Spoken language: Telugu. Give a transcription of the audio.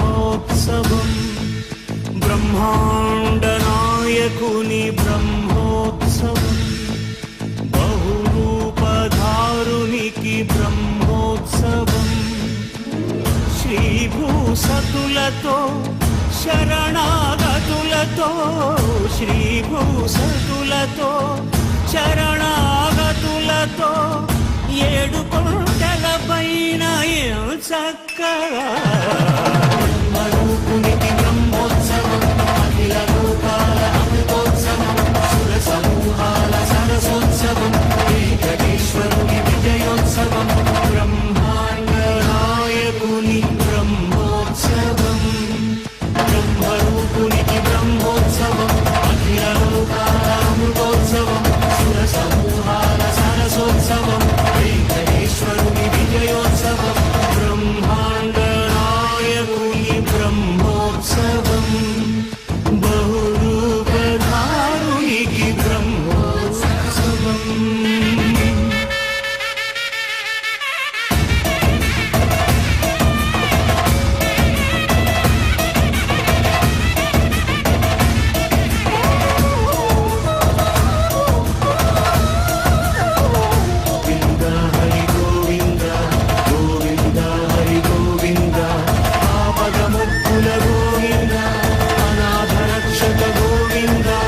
బ్రహ్మోత్సవం బ్రహ్మాండ నాయకుని బ్రహ్మోత్సవం బహురూపధారునికి బ్రహ్మోత్సవం శ్రీభూసతులతో శరణాగతులతో శ్రీభూసతులతో శరణాగతులతో ఏడు కొండల పైన చక్కగా బ్రహ్మరూపునికి బ్రహ్మోత్సవం అఖిల లోకాల అమృతోత్సవం సుర సమూహాల సరసోత్సవం వెంకటేశ్వరుని విజయోత్సవం బ్రహ్మాండ నాయకుని బ్రహ్మోత్సవం బ్రహ్మరూపునికి బ్రహ్మోత్సవం అఖిల లోకాల అమృతోత్సవం సుర సమూహాల సరసోత్సవం వెంకటేశ్వరుని విజయోత్సవం బ్రహ్మాండ నాయకుని బ్రహ్మోత్సవం బహురూపధారునికి బ్రహ్మోత్సవం గోవింద